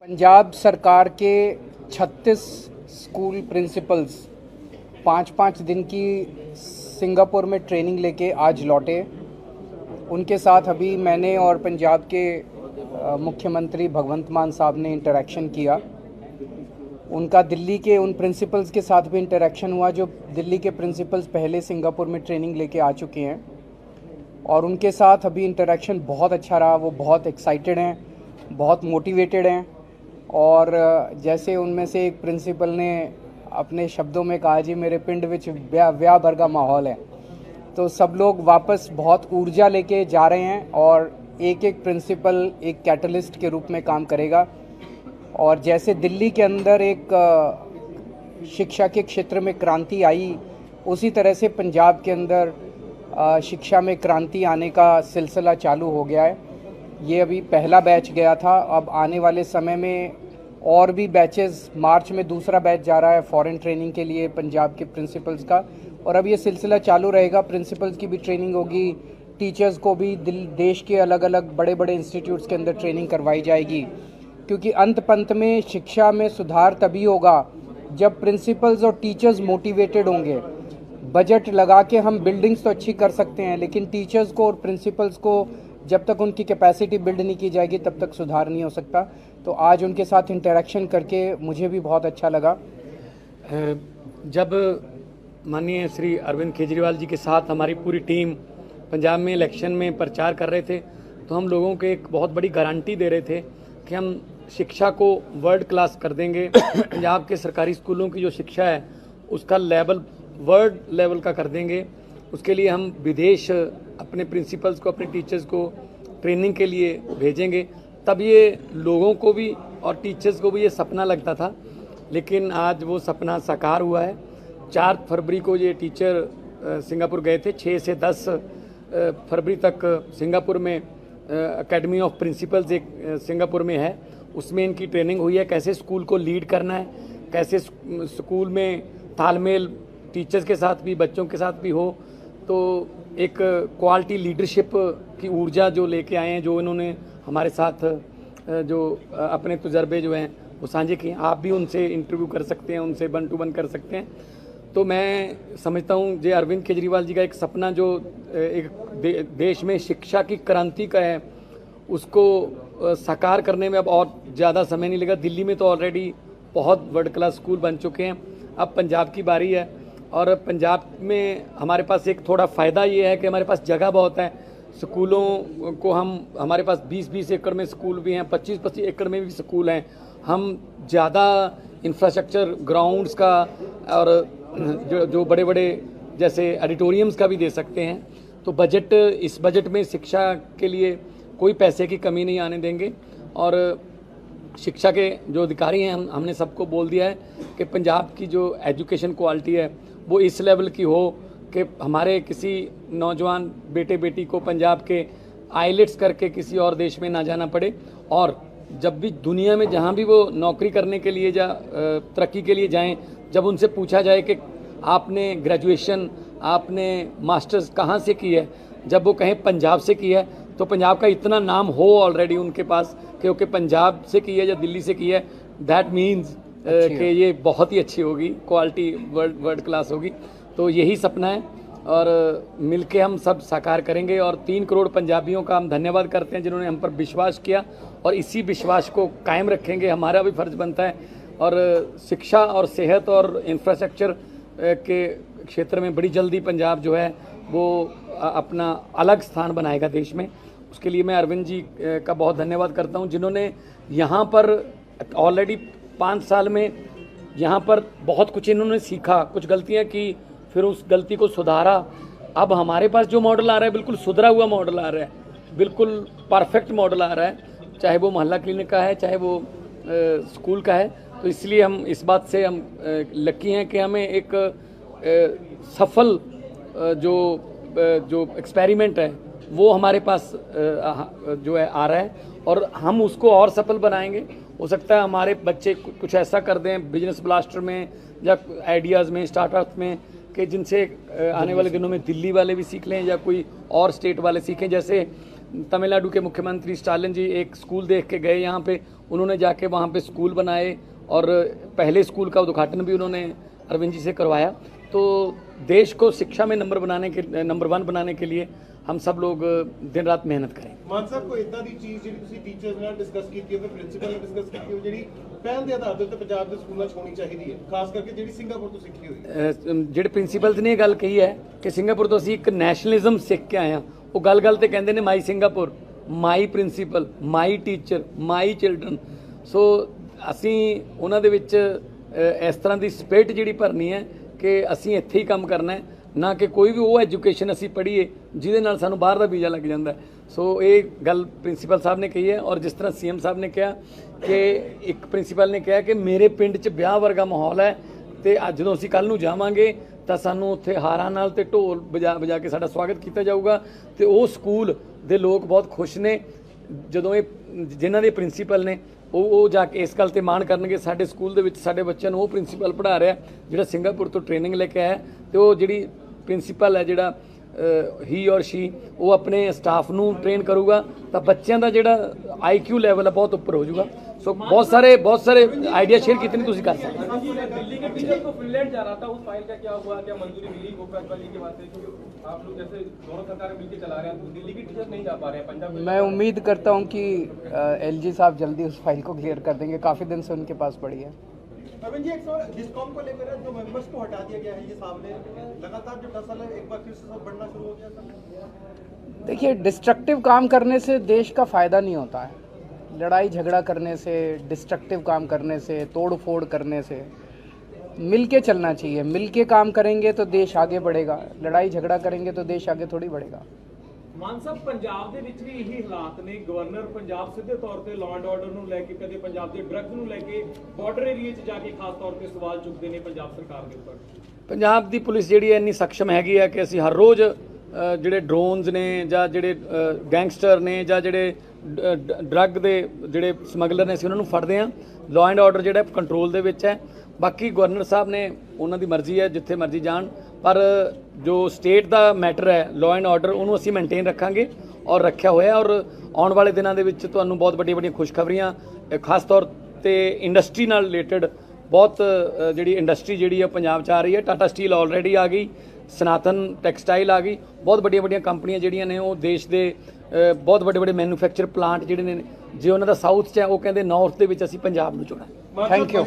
पंजाब सरकार के 36 school principles 5-5 दिन की सिंगापुर में ट्रेनिंग लेके आज लौटे। उनके साथ अभी मैंने और पंजाब के मुख्यमंत्री भगवंत मान साहब ने इंटरेक्शन किया। उनका दिल्ली के उन प्रिंसिपल्स के साथ भी इंटरेक्शन हुआ जो दिल्ली के प्रिंसिपल्स पहले सिंगापुर में ट्रेनिंग लेके आ चुके हैं, और उनके साथ अभी इंटरेक्शन बहुत अच्छा रहा। वो बहुत एक्साइटेड हैं, बहुत मोटिवेटेड हैं, और जैसे उनमें से एक प्रिंसिपल ने अपने शब्दों में कहा, जी मेरे पिंड विच ब्याह भरगा माहौल है। तो सब लोग वापस बहुत ऊर्जा लेके जा रहे हैं, और एक एक प्रिंसिपल एक कैटलिस्ट के रूप में काम करेगा। और जैसे दिल्ली के अंदर एक शिक्षा के क्षेत्र में क्रांति आई, उसी तरह से पंजाब के अंदर शिक्षा में क्रांति आने का सिलसिला चालू हो गया है। ये अभी पहला बैच गया था, अब आने वाले समय में और भी बैचेस, मार्च में दूसरा बैच जा रहा है फॉरेन ट्रेनिंग के लिए पंजाब के प्रिंसिपल्स का, और अब ये सिलसिला चालू रहेगा। प्रिंसिपल्स की भी ट्रेनिंग होगी, टीचर्स को भी देश के अलग अलग बड़े बड़े इंस्टीट्यूट्स के अंदर ट्रेनिंग करवाई जाएगी, क्योंकि अंत पंत में शिक्षा में सुधार तभी होगा जब प्रिंसिपल्स और टीचर्स मोटिवेटेड होंगे। बजट लगा के हम बिल्डिंग्स तो अच्छी कर सकते हैं, लेकिन टीचर्स को और प्रिंसिपल्स को जब तक उनकी कैपेसिटी बिल्ड नहीं की जाएगी तब तक सुधार नहीं हो सकता। तो आज उनके साथ इंटरेक्शन करके मुझे भी बहुत अच्छा लगा। जब माननीय श्री अरविंद केजरीवाल जी के साथ हमारी पूरी टीम पंजाब में इलेक्शन में प्रचार कर रहे थे, तो हम लोगों को एक बहुत बड़ी गारंटी दे रहे थे कि हम शिक्षा को वर्ल्ड क्लास कर देंगे। पंजाब के सरकारी स्कूलों की जो शिक्षा है उसका लेवल वर्ल्ड लेवल का कर देंगे। उसके लिए हम विदेश अपने प्रिंसिपल्स को, अपने टीचर्स को ट्रेनिंग के लिए भेजेंगे। तब ये लोगों को भी और टीचर्स को भी ये सपना लगता था, लेकिन आज वो सपना साकार हुआ है। 4 फरवरी को ये टीचर सिंगापुर गए थे। 6 से 10 फरवरी तक सिंगापुर में एकेडमी ऑफ प्रिंसिपल्स एक सिंगापुर में है, उसमें इनकी ट्रेनिंग हुई है। कैसे स्कूल को लीड करना है, कैसे स्कूल में तालमेल टीचर्स के साथ भी बच्चों के साथ भी हो। तो एक क्वालिटी लीडरशिप की ऊर्जा जो लेके आए हैं, जो इन्होंने हमारे साथ जो अपने तजुर्बे जो हैं वो साझे किए। आप भी उनसे इंटरव्यू कर सकते हैं, उनसे 1 to 1 कर सकते हैं। तो मैं समझता हूँ जे अरविंद केजरीवाल जी का एक सपना जो एक देश में शिक्षा की क्रांति का है, उसको साकार करने में अब और ज़्यादा समय नहीं लगा। दिल्ली में तो ऑलरेडी बहुत वर्ल्ड क्लास स्कूल बन चुके हैं, अब पंजाब की बारी है। और पंजाब में हमारे पास एक थोड़ा फ़ायदा ये है कि हमारे पास जगह बहुत है। स्कूलों को हमारे पास 20-20 एकड़ में स्कूल भी हैं, 25-25 एकड़ में भी स्कूल हैं। हम ज़्यादा इंफ्रास्ट्रक्चर ग्राउंड्स का और जो बड़े बड़े जैसे ऑडिटोरियम्स का भी दे सकते हैं। तो इस बजट में शिक्षा के लिए कोई पैसे की कमी नहीं आने देंगे। और शिक्षा के जो अधिकारी हैं, हमने सबको बोल दिया है कि पंजाब की जो एजुकेशन क्वालिटी है वो इस लेवल की हो कि हमारे किसी नौजवान बेटे बेटी को पंजाब के आईलेट्स करके किसी और देश में ना जाना पड़े। और जब भी दुनिया में जहाँ भी वो नौकरी करने के लिए तरक्की के लिए जाएं, जब उनसे पूछा जाए कि आपने ग्रेजुएशन, आपने मास्टर्स कहाँ से की है, जब वो कहें पंजाब से की है, तो पंजाब का इतना नाम हो ऑलरेडी उनके पास क्योंकि पंजाब से की है या दिल्ली से की है, दैट मीन्स कि ये बहुत ही अच्छी होगी, क्वालिटी वर्ल्ड क्लास होगी। तो यही सपना है, और मिलके हम सब साकार करेंगे। और 3 करोड़ पंजाबियों का हम धन्यवाद करते हैं जिन्होंने हम पर विश्वास किया, और इसी विश्वास को कायम रखेंगे। हमारा भी फर्ज बनता है। और शिक्षा और सेहत और इंफ्रास्ट्रक्चर के क्षेत्र में बड़ी जल्दी पंजाब जो है वो अपना अलग स्थान बनाएगा देश में। उसके लिए मैं अरविंद जी का बहुत धन्यवाद करता हूं, जिन्होंने यहाँ पर ऑलरेडी 5 साल में यहाँ पर बहुत कुछ इन्होंने सीखा, कुछ गलतियाँ की, फिर उस गलती को सुधारा। अब हमारे पास जो मॉडल आ रहा है बिल्कुल सुधरा हुआ मॉडल आ रहा है, बिल्कुल परफेक्ट मॉडल आ रहा है, चाहे वो मोहल्ला क्लिनिक का है, चाहे वो स्कूल का है। तो इसलिए हम इस बात से हम लकी हैं कि हमें एक सफल जो एक्सपेरिमेंट है वो हमारे पास जो है आ रहा है, और हम उसको और सफल बनाएंगे। हो सकता है हमारे बच्चे कुछ ऐसा कर दें बिजनेस ब्लास्टर में या आइडियाज़ में, स्टार्टअप में, कि जिनसे आने वाले दिनों में दिल्ली वाले भी सीख लें या कोई और स्टेट वाले सीखें। जैसे तमिलनाडु के मुख्यमंत्री स्टालिन जी एक स्कूल देख के गए यहाँ पे, उन्होंने जाके वहाँ पे स्कूल बनाए और पहले स्कूल का उद्घाटन भी उन्होंने अरविंद जी से करवाया। तो देश को शिक्षा में नंबर 1 बनाने के लिए हम सब लोग दिन रात मेहनत करें। मान साहब कोई इतना दी चीज़ ਜਿਹੜੀ ਤੁਸੀਂ ਟੀਚਰਸ ਨਾਲ ਡਿਸਕਸ ਕੀਤੀ ਹੋਵੇ, ਪ੍ਰਿੰਸੀਪਲ ਨਾਲ ਡਿਸਕਸ ਕੀਤੀ ਹੋਵੇ, ਜਿਹੜੀ ਪਹਿਲ ਦੇ ਆਧਾਰ ਤੇ ਪੰਜਾਬ ਦੇ ਸਕੂਲਾਂ 'ਚ ਹੋਣੀ ਚਾਹੀਦੀ ਹੈ, ਖਾਸ ਕਰਕੇ ਜਿਹੜੀ ਸਿੰਗਾਪੁਰ ਤੋਂ ਸਿੱਖੀ ਹੋਈ। ਜਿਹੜੇ ਪ੍ਰਿੰਸੀਪਲਸ ਨੇ ਇਹ ਗੱਲ ਕਹੀ ਹੈ ਕਿ ਸਿੰਗਾਪੁਰ ਤੋਂ ਅਸੀਂ ਇੱਕ ਨੈਸ਼ਨਲਿਜ਼ਮ ਸਿੱਖ ਕੇ ਆਏ ਹਾਂ। ਉਹ ਗੱਲ ਤੇ ਕਹਿੰਦੇ ਨੇ ਮਾਈ ਸਿੰਗਾਪੁਰ, ਮਾਈ ਪ੍ਰਿੰਸੀਪਲ, ਮਾਈ ਟੀਚਰ, ਮਾਈ ਚਿਲਡਰਨ। ਸੋ ਅਸੀਂ ਉਹਨਾਂ ਦੇ ਵਿੱਚ ਇਸ ਤਰ੍ਹਾਂ ਦੀ ਸਪਿਰਿਟ ਜਿਹੜੀ ਭਰਨੀ ਹੈ ਕਿ ਅਸੀਂ ਇੱਥੇ ਹੀ ਕੰਮ ਕਰਨਾ ਹੈ, ਨਾ ਕਿ ਕੋਈ ਵੀ ਉਹ ਐਜੂਕੇਸ਼ਨ ਅਸੀਂ ਪੜ੍ਹੀਏ ਜਿਹਦੇ ਨਾਲ ਸਾਨੂੰ ਬਾਹਰ ਦਾ ਵੀਜ਼ਾ ਲੱਗ ਜਾਂਦਾ। ਸੋ ਇਹ ਗੱਲ ਪ੍ਰਿੰਸੀਪਲ ਸਾਹਿਬ ਨੇ ਕਹੀ ਹੈ। ਔਰ ਜਿਸ ਤਰ੍ਹਾਂ ਸੀਐਮ ਸਾਹਿਬ ਨੇ ਕਿਹਾ ਕਿ ਇੱਕ ਪ੍ਰਿੰਸੀਪਲ ਨੇ ਕਿਹਾ ਕਿ ਮੇਰੇ ਪਿੰਡ 'ਚ ਵਿਆਹ ਵਰਗਾ ਮਾਹੌਲ ਹੈ ਤੇ ਅੱਜ ਜਦੋਂ ਅਸੀਂ ਕੱਲ੍ਹ ਨੂੰ ਜਾਵਾਂਗੇ ਤਾਂ ਸਾਨੂੰ ਉੱਥੇ ਹਾਰਾਂ ਨਾਲ ਤੇ ਢੋਲ ਵਜਾ ਕੇ ਸਾਡਾ ਸਵਾਗਤ ਕੀਤਾ ਜਾਊਗਾ। ਤੇ ਉਹ ਸਕੂਲ ਦੇ ਲੋਕ ਬਹੁਤ ਖੁਸ਼ ਨੇ ਜਦੋਂ ਇਹ ਜਿਨ੍ਹਾਂ ਦੇ ਪ੍ਰਿੰਸੀਪਲ ਨੇ ਉਹ ਜਾ ਕੇ ਇਸ ਗੱਲ ਤੇ ਮਾਣ ਕਰਨਗੇ ਸਾਡੇ ਸਕੂਲ ਦੇ ਵਿੱਚ ਸਾਡੇ ਬੱਚਿਆਂ ਨੂੰ ਉਹ ਪ੍ਰਿੰਸੀਪਲ ਪੜ੍ਹਾ ਰਿਹਾ ਜਿਹੜਾ ਸਿੰਗਾਪੁਰ ਤੋਂ ਟ੍ਰੇਨਿੰਗ ਲੈ ਕੇ ਆਇਆ। ਤੇ ਉਹ ਜਿਹੜੀ ਪ੍ਰਿੰਸੀਪਲ ਹੈ ਜਿਹੜਾ ਹੀ ਔਰ ਸ਼ੀ ਉਹ ਆਪਣੇ ਸਟਾਫ ਨੂੰ ਟ੍ਰੇਨ ਕਰੂਗਾ ਤਾਂ ਬੱਚਿਆਂ ਦਾ ਜਿਹੜਾ IQ ਲੈਵਲ ਹੈ ਬਹੁਤ ਉੱਪਰ ਹੋ ਜਾਊਗਾ। सो बहुत सारे आइडिया शेयर कितने तुझे कर सकते। दिल्ली के टीचर को फिनलैंड जा रहा था, उस फाइल का क्या हुआ, क्या मंजूरी मिली गोपाल के वास्ते? क्योंकि आप लोग जैसे दोनों सरकार मिलकर चला रहे हैं तो दिल्ली के टीचर नहीं जा पा रहे हैं पंजाब। मैं उम्मीद करता हूं कि LG साहब जल्दी उस फाइल को क्लियर कर देंगे, काफ़ी दिन से उनके पास पड़ी है। अरविंद जी, एक सवाल डिस्कॉम को लेकर है, जो मेंबर्स को हटा दिया गया है, ये सामने लगातार जो टसल है एक बार फिर से सब बढ़ना शुरू हो गया सर। देखिए, डिस्ट्रक्टिव काम करने से देश का फ़ायदा नहीं होता है। लड़ाई झगड़ा करने से, डिस्ट्रक्टिव काम करने से, तोड़ फोड़ करने से मिल के चलना चाहिए। मिल के काम करेंगे तो देश आगे बढ़ेगा, लड़ाई झगड़ा करेंगे तो देश आगे थोड़ी बढ़ेगा। ਮਾਨ ਸਾਹਿਬ, ਪੰਜਾਬ ਦੇ ਵਿੱਚ ਵੀ ਇਹੀ ਹਾਲਾਤ ਨੇ। ਗਵਰਨਰ ਪੰਜਾਬ ਸਿੱਧੇ ਤੌਰ ਤੇ ਲਾਅ ਐਂਡ ਆਰਡਰ ਨੂੰ ਲੈ ਕੇ, ਕਦੇ ਪੰਜਾਬ ਦੇ ਡਰੱਗਸ ਨੂੰ ਲੈ ਕੇ ਬਾਰਡਰ ਏਰੀਆ 'ਚ ਜਾ ਕੇ ਖਾਸ ਤੌਰ ਤੇ ਸਵਾਲ ਚੁੱਕਦੇ ਨੇ ਪੰਜਾਬ ਸਰਕਾਰ ਦੇ ਉੱਪਰ। ਪੰਜਾਬ ਦੀ ਪੁਲਿਸ ਜਿਹੜੀ ਹੈ ਇੰਨੀ ਸક્ષਮ ਹੈਗੀ ਹੈ ਕਿ ਅਸੀਂ ਹਰ ਰੋਜ਼ ਜਿਹੜੇ ਡਰੋਨਸ ਨੇ ਜਾਂ ਜਿਹੜੇ ਗੈਂਗਸਟਰ ਨੇ ਜਾਂ ਜਿਹੜੇ ਡਰੱਗ ਦੇ ਜਿਹੜੇ ਸਮਗਲਰ ਨੇ ਅਸੀਂ ਉਹਨਾਂ ਨੂੰ ਫੜਦੇ ਹਾਂ। ਲਾਅ ਐਂਡ ਆਰਡਰ ਜਿਹੜਾ ਕੰਟਰੋਲ ਦੇ ਵਿੱਚ ਹੈ। ਬਾਕੀ ਗਵਰਨਰ ਸਾਹਿਬ ਨੇ ਉਹਨਾਂ ਦੀ ਮਰਜ਼ੀ ਹੈ ਜਿੱਥੇ ਮਰਜ਼ੀ ਜਾਣ, ਪਰ ਜੋ ਸਟੇਟ ਦਾ ਮੈਟਰ ਹੈ ਲਾਅ ਐਂਡ ਆਰਡਰ ਉਹਨੂੰ ਅਸੀਂ ਮੇਨਟੇਨ ਰੱਖਾਂਗੇ ਔਰ ਰੱਖਿਆ ਹੋਇਆ। ਔਰ ਆਉਣ ਵਾਲੇ ਦਿਨਾਂ ਦੇ ਵਿੱਚ ਤੁਹਾਨੂੰ ਬਹੁਤ ਵੱਡੀਆਂ ਖੁਸ਼ਖਬਰੀਆਂ ਖਾਸ ਤੌਰ ਤੇ ਇੰਡਸਟਰੀ ਨਾਲ ਰਿਲੇਟਡ ਬਹੁਤ ਜਿਹੜੀ ਇੰਡਸਟਰੀ ਜਿਹੜੀ ਹੈ ਪੰਜਾਬ 'ਚ ਆ ਰਹੀ ਹੈ। ਟਾਟਾ ਸਟੀਲ ਆਲਰੇਡੀ ਆ ਗਈ, ਸਨਾਤਨ ਟੈਕਸਟਾਈਲ ਆ ਗਈ, ਬਹੁਤ ਵੱਡੀਆਂ ਕੰਪਨੀਆਂ ਜਿਹੜੀਆਂ ਨੇ ਉਹ ਦੇਸ਼ ਦੇ ਬਹੁਤ ਵੱਡੇ ਮੈਨੂਫੈਕਚਰ ਪਲਾਂਟ ਜਿਹੜੇ ਨੇ ਜੇ ਉਹਨਾਂ ਦਾ ਸਾਊਥ 'ਚ ਹੈ ਉਹ ਕਹਿੰਦੇ ਨਾਰਥ ਦੇ ਵਿੱਚ ਅਸੀਂ ਪੰਜਾਬ ਨੂੰ ਚੁਣਿਆ। Thank you.